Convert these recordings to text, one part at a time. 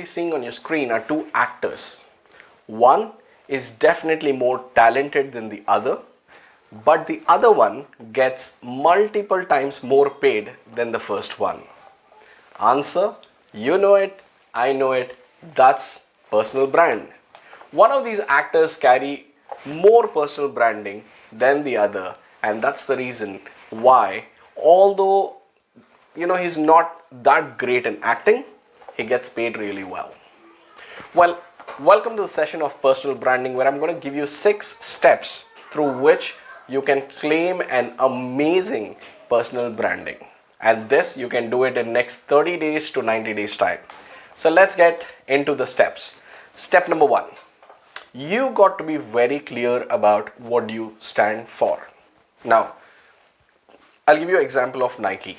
seeing on your screen are two actors. One is definitely more talented than the other, but the other one gets multiple times more paid than the first one. Answer, you know it, I know it, that's personal brand. One of these actors carry more personal branding than the other, and that's the reason why, although he's not that great in acting, he gets paid really well. Well, welcome to the session of personal branding, where I'm going to give you 6 steps through which you can claim an amazing personal branding. And this you can do it in next 30 days to 90 days time. So let's get into the steps. Step number 1. You got to be very clear about what you stand for. Now, I'll give you an example of Nike.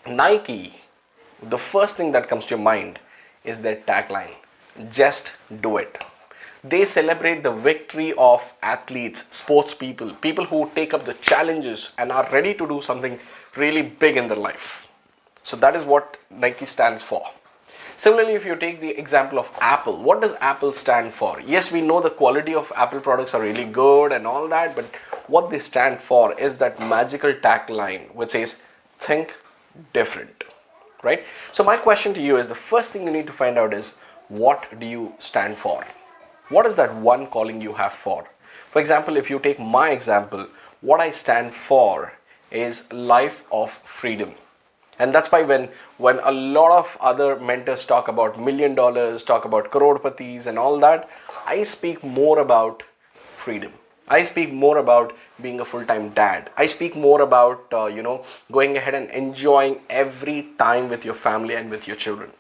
Nike, the first thing that comes to your mind is their tagline, just do it. They celebrate the victory of athletes, sports people, people who take up the challenges and are ready to do something really big in their life. So that is what Nike stands for. Similarly, if you take the example of Apple, what does Apple stand for? Yes, we know the quality of Apple products are really good and all that, but what they stand for is that magical tagline which says, think different, right? So my question to you is, the first thing you need to find out is, what do you stand for? What is that one calling you have for? For example, if you take my example, what I stand for is life of freedom. And that's why when a lot of other mentors talk about $1 million, talk about crorpatis and all that, I speak more about freedom. I speak more about being a full-time dad. I speak more about, going ahead and enjoying every time with your family and with your children.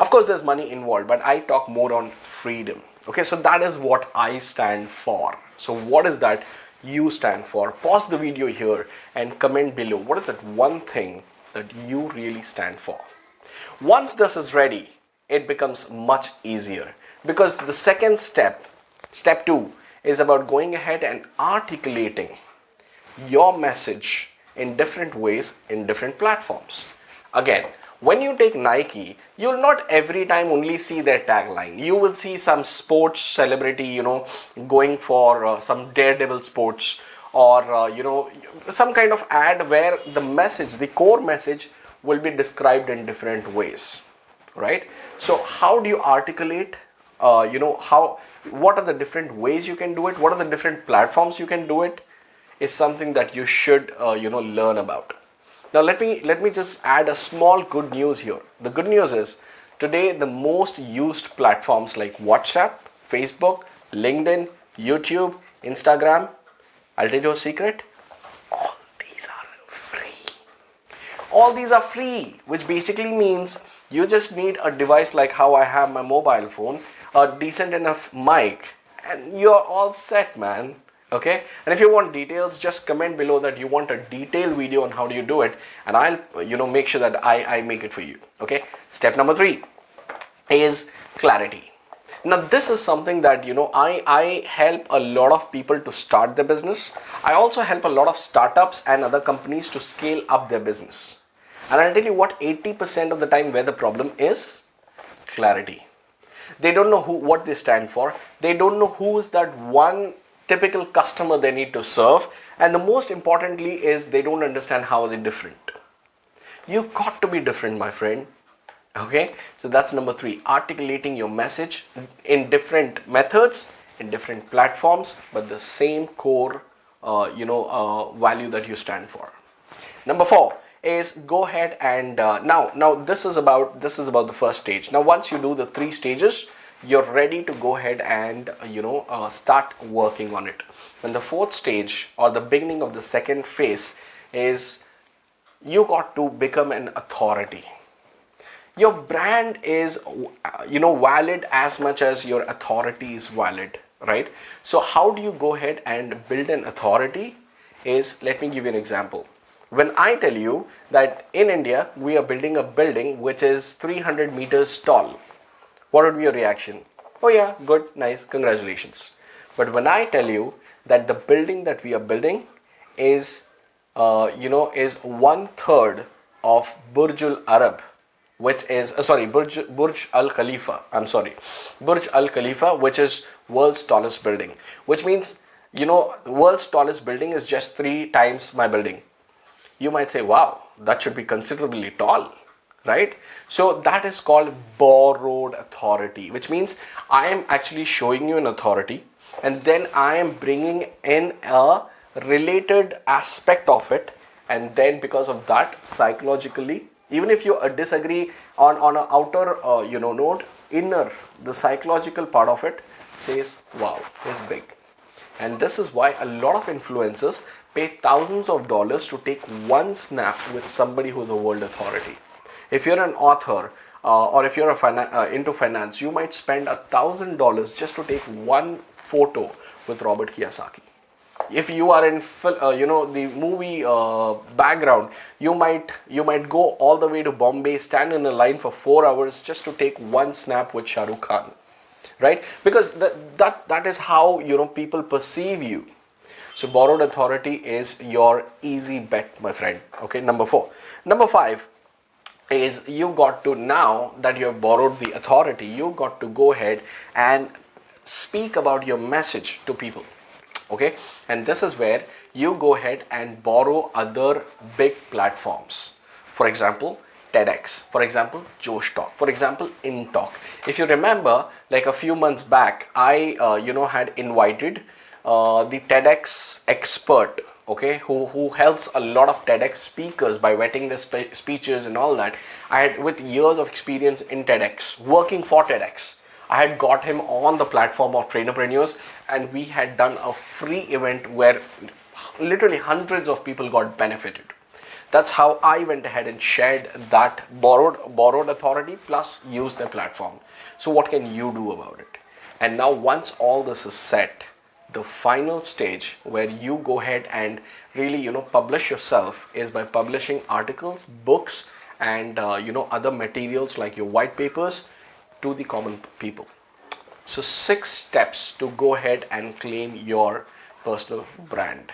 Of course, there's money involved, but I talk more on freedom. Okay, so that is what I stand for. So what is that you stand for? Pause the video here and comment below. What is that one thing that you really stand for? Once this is ready, it becomes much easier, because the second step 2, is about going ahead and articulating your message in different ways in different platforms. Again, when you take Nike, you will not every time only see their tagline. You will see some sports celebrity, going for some daredevil sports, or some kind of ad where the message, the core message, will be described in different ways, right? So how do you articulate, what are the different ways you can do it, what are the different platforms you can do it, is something that you should learn about. Now let me just add a small good news here. The good news is, today the most used platforms like WhatsApp, Facebook, LinkedIn, YouTube, Instagram, I'll tell you a secret, all these are free. All these are free, which basically means you just need a device like how I have my mobile phone, a decent enough mic, and you're all set, man. Okay, and if you want details, just comment below that you want a detailed video on how do you do it, and I'll make sure that I make it for you. Okay, step number 3 is clarity. Now this is something that I help a lot of people to start their business. I also help a lot of startups and other companies to scale up their business. And I'll tell you what, 80% of the time where the problem is, clarity. They don't know what they stand for. They don't know who is that one typical customer they need to serve, and the most importantly is they don't understand how they're different. You got to be different, my friend. Okay, so that's number 3, articulating your message in different methods, in different platforms, but the same core value that you stand for. Number 4 is, go ahead and now this is about the first stage. Now once you do the 3 stages, you're ready to go ahead and start working on it. And the 4th stage, or the beginning of the second phase, is you got to become an authority. Your brand is valid as much as your authority is valid, right? So how do you go ahead and build an authority? Let me give you an example. When I tell you that in India we are building a building which is 300 meters tall, what would be your reaction? Oh yeah, good, nice, congratulations. But when I tell you that the building that we are building is 1/3 of Burj Al Arab, which is Burj Al Khalifa. I'm sorry, Burj Al Khalifa, which is world's tallest building. Which means, world's tallest building is just 3 times my building. You might say, wow, that should be considerably tall, right? So that is called borrowed authority, which means I am actually showing you an authority, and then I am bringing in a related aspect of it, and then because of that, psychologically, even if you disagree on an outer note, inner, the psychological part of it says, wow, he's big. And this is why a lot of influencers pay thousands of dollars to take one snap with somebody who's a world authority. If you're an author, or if you're into finance, you might spend $1,000 just to take one photo with Robert Kiyosaki. If you are in the movie background, you might go all the way to Bombay, stand in a line for 4 hours just to take one snap with Shah Rukh Khan, right? Because that is how people perceive you. So borrowed authority is your easy bet, my friend. Okay, number 4. Number 5 is, you got to, now that you have borrowed the authority, you got to go ahead and speak about your message to people. Okay, and this is where you go ahead and borrow other big platforms. For example, TEDx, for example, Josh Talk, for example, InTalk. If you remember, like a few months back, I had invited the TEDx expert, okay, who helps a lot of TEDx speakers by vetting their speeches and all that. I had, with years of experience in TEDx, working for TEDx, I had got him on the platform of Trainerpreneurs, and we had done a free event where literally hundreds of people got benefited. That's how I went ahead and shared that borrowed authority plus used their platform. So what can you do about it? And now once all this is set, the final stage where you go ahead and really publish yourself is by publishing articles, books, and other materials like your white papers to the common people. So 6 steps to go ahead and claim your personal brand.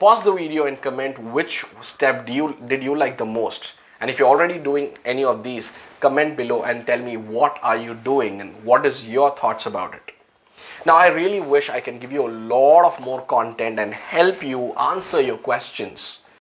Pause the video and comment which step did you like the most. And if you're already doing any of these, comment below and tell me what are you doing and what is your thoughts about it. Now, I really wish I can give you a lot of more content and help you answer your questions.